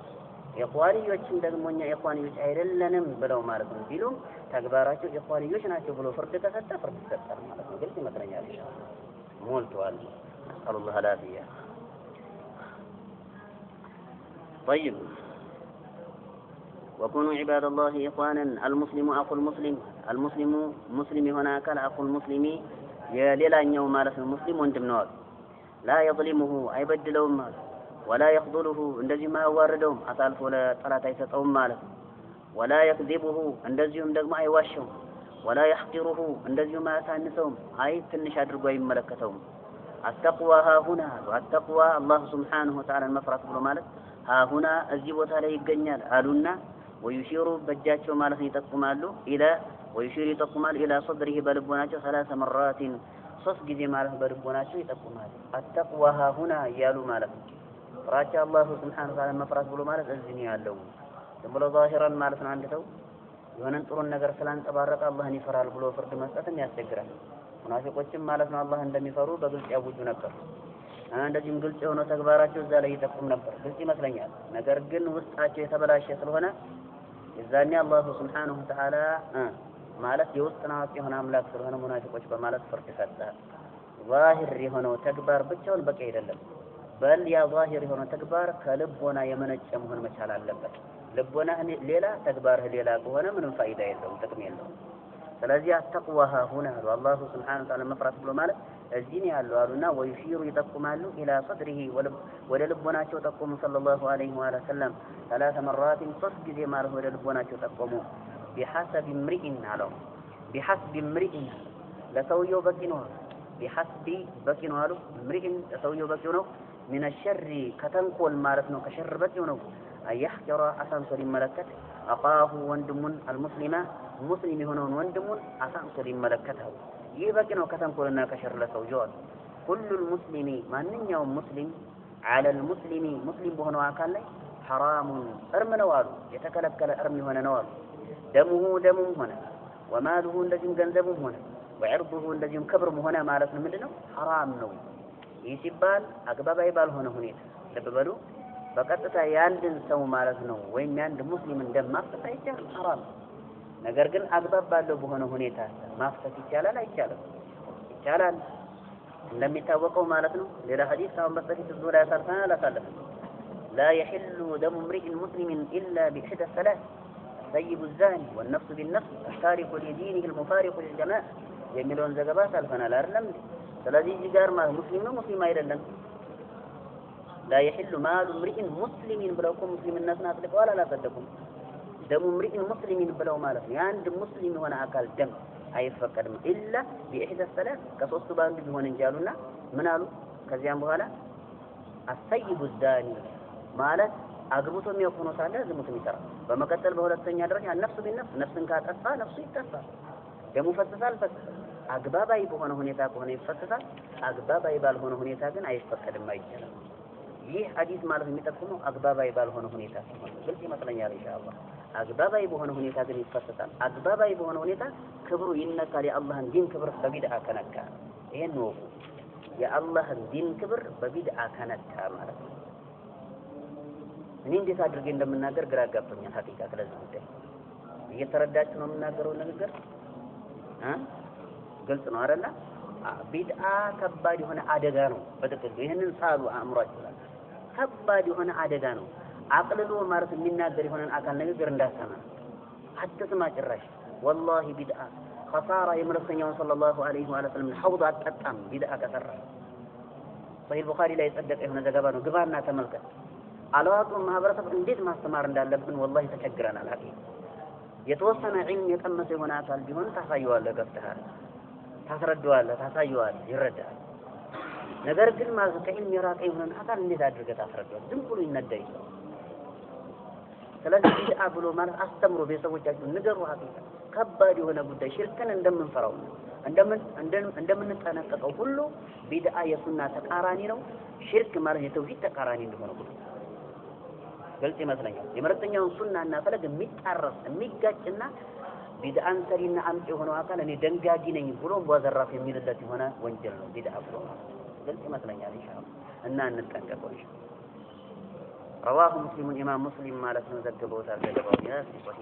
ኢኽዋንዮችን ደግሞ እኛ ኢኽዋንዮች አይደለንም ብለው ማለት ነው ቢሉም ተግባራቸው ኢኽዋንዮች ናቸው ብሎ ፍርድ ከሰጠ ፍርድ ይሰጣል ማለት ነው ግልጽ ይመስለኛል ኢንሻአላህ ሞልቷል نسأل الله العافية طيب وكونوا عباد الله إخوانا المسلم أخو المسلم مسلم هنا كان أخو المسلم يا ليلا يوم مارس المسلم وانتم نوال لا يظلمه أيبدلهم ولا يخذله እንደዚህ ማያዋርደውም አሳልፎ ለጠላት አይሰጠውም ማለት ولا يكذبه እንደዚሁም ደግሞ አይዋሸውም ولا يحقره እንደዚሁም አያሳንሰውም አይ ትንሽ አድርጎ አይመለከተውም التقوى ها هنا والتقوى الله سبحانه وتعالى المفرط ብሎ ማለት ها هنا እዚህ ቦታ ላይ ይገኛል አሉና ويشير በእጃቸው ማለት ይጠቁማሉ الى ويشير ይጠቁማል الى صدره በልቦናቸው ثلاث مرات ሶስት ጊዜ ማለት በልቦናቸው ይጠቁማል التقوى ها هنا ያሉ ማለት ፍራቻ አላህ Subhanahu Wa Ta'ala መፍራት ብሎ ማለት እዚህ ነው ያለው ብሎ ዛሂራን ማለት ነው አንድ ሰው የሆነን ጥሩን ነገር ስላንጸባረቀ አላህን ይፈራል ብሎ ፍርድ መስጠትም ያስቸግራል ሙናፊቆችም ማለት ነው አላህ እንደሚፈሩ በግልጽ ያውጁ ነበር እንደዚህም ግልጽ የሆነ ተግባራቸው እዛ ላይ ይጠቁም ነበር ግልጽ ይመስለኛል ነገር ግን ውስጣቸው የተበላሸ ስለሆነ የዛኔ አላህ Subhanahu Wa Ta'ala ማለት የውስጥና ውስጥ የሆነ አምላክ ስለሆነ ሙናፊቆች በማለት ፍርድ ሰጠ ዛሂር የሆነው ተግባር ብቻውን በቂ አይደለም በል ያ ዛሂር የሆነ ተግባር ከልቦና የመነጨ መሆን መቻል አለበት ልቦና ሌላ ተግባር ሌላ ከሆነ ምንም ፋይዳ የለውም ጥቅም የለውም ስለዚህ አተቅዋሃ ሁና አላህ Subhanahu Wa Ta'ala መፍራት ብሎ ማለት እዚህ ነው ያለው አሉና ወይፊሩ ይጠቁማሉ ኢላ صدره ወደ ልቦናቸው ጠቆሙ ሰለላሁ ዐለይሂ ወሰለም ثلاث مرات ሶስት ጊዜ ማለት ወደ ልቦናቸው ጠቆሙ بحسب امرئ አለው بحسب امرئ ለሰውየው በቂ ነው بحسب በቂ ነው አሉ امرئ ለሰውየው በቂ ነው من الشر ከተንኮል ማለት ነው ከሸር በቂው ነው አያህጀራ አሳንሶ ሊመለከት አኻሁ ወንድሙን المسلم ሙስሊም የሆነውን ወንድሙን አሳንሶ ሊመለከተው ይህ በቂ ነው ከተንኮልና ከሸር ለሰውየው كل المسلم ማንኛውም ሙስሊም على المسلم ሙስሊም በሆነው አካል ላይ حرام እርም ነው አሉ የተከለከለ እርም የሆነ ነው አሉ ደሙም ሆነ وماله እንደዚህም ገንዘቡም ሆነ وعرضه እንደዚህም ክብርም ሆነ ማለት ነው ምንድነው حرام ነው ይህ ሲባል አግባባይ ባልሆነ ሁኔታ ልብ በሉ በቀጥታ ያንድን ሰው ማለት ነው ወይም ያንድ ሙስሊም እንደማፍሰስ አይቻልም حرام ነገር ግን አግባብ ባለው በሆነ ሁኔታ ማፍሰስ ይቻላል አይቻልም ይቻላል እንደሚታወቀው ማለት ነው ሌላ ሐዲስ አሁን በፊት ዙሪያ ያሳልፈናል አላሳለፈ لا يحل دم امرئ مسلم الا باحدى الثلاث الطيب الزاني والنفس بالنفس التارك لدينه المفارق للجماعه የሚለውን ዘገባ አሳልፈናል አይደለም ስለዚህ እዚህ ጋር ማለት ሙስሊም ነው ሙስሊም አይደለም لا يحل مال امرئ مسلم ብለው ሙስሊምነትን አጥልቀዋል አላጸደቁም ደሙ امرئ مسلم ብለው ማለት ነው የአንድ ሙስሊም የሆነ አካል ደም አይፈቀድም ኢላ بإحدى الثلاث ከሶስቱ ባንዱ ቢሆን እንጃሉና ምን አሉ ከዚያም በኋላ الطيب الزاني ማለት አግብቶ የሚያቆነው ሳለ ዝሙት ይሰራ በመቀጠል በሁለተኛ ደረጃ ነፍሱ ቢነፍስ ነፍስን ካጠፋ ነፍሱ ይጠፋል ደሙ ፈሰሳል አግባባይ በሆነ ሁኔታ ከሆነ ይፈሰሳል አግባባይ ባልሆነ ሁኔታ ግን አይፈቀድም አይቻልም ይህ ሐዲስ ማለት የሚጠቁመው አግባባይ ባልሆነ ሁኔታ ግልጽ ይመስለኛል ኢንሻአላህ አግባባይ በሆነ ሁኔታ ግን ይፈሰሳል አግባባይ በሆነ ሁኔታ ክብሩ ይነካል የአላህን ዲን ክብር በቢድዓ ከነካ ይሄን ነው የአላህን ዲን ክብር በቢድዓ ከነካ ማለት ነው እኔ እንዴት አድርጌ እንደምናገር ግራ ጋብቶኛል ሐቂቃ ስለዚህ ጉዳይ እየተረዳችሁ ነው የምናገረው ነገር ግልጽ ነው አይደል ቢድዓ ከባድ የሆነ አደጋ ነው በትክክል ይሄንን ሳሉ አእምሯችሁ ላይ ከባድ የሆነ አደጋ ነው አቅልሎ ማለት የሚናገር የሆነን አካል ንግግር እንዳሰማ አትስማ ጭራሽ والله ቢድዓ خسارة يملكني صلى الله عليه وسلم الحوض أتأم بدأ كثر صحيح البخاري لا يصدق هنا زجبانه جبارنا تملك على وقت ما برسف نديت ما استمر لبن والله تشجرنا الحقيقة يتوصل علم يتأمس هنا تالجون تحصيوا على قفتها تسردوا على تحصيوا على يرجع ነገር ግን ማለት ከኢልም የራቀ የሆነን አካል እንዴት አድርገህ ታስረዳው ዝም ብሎ ይነዳይ ስለዚህ ቢድዓ ብሎ ማለት አስተምሮ ቤተሰቦቻችሁ ንገሩ ሀቂቃ ከባድ የሆነ ጉዳይ ሽርክን እንደምንፈራው እንደምንጠነቀቀው ሁሉ ቢድዓ የሱና ተቃራኒ ነው ሽርክ ማለት የተውሂድ ተቃራኒ እንደሆነ ሁሉ ግልጽ ይመስለኛል የመረጠኛውን ሱናና ፈለግ የሚጣረስ የሚጋጭና ቢድዓን ሰሪና አምጪ የሆነው አካል እኔ ደንጋጊ ነኝ ብሎ ወዘራፍ የሚልለት የሆነ ወንጀል ነው ቢድዓ ብሎ ግልጽ ይመስለኛል ኢንሻአላህ እና እንጠንቀቀው ኢንሻአላህ رواه مسلم امام مسلم ማለት ነው ዘግበውታል ዘገባው ያ ሲቆይ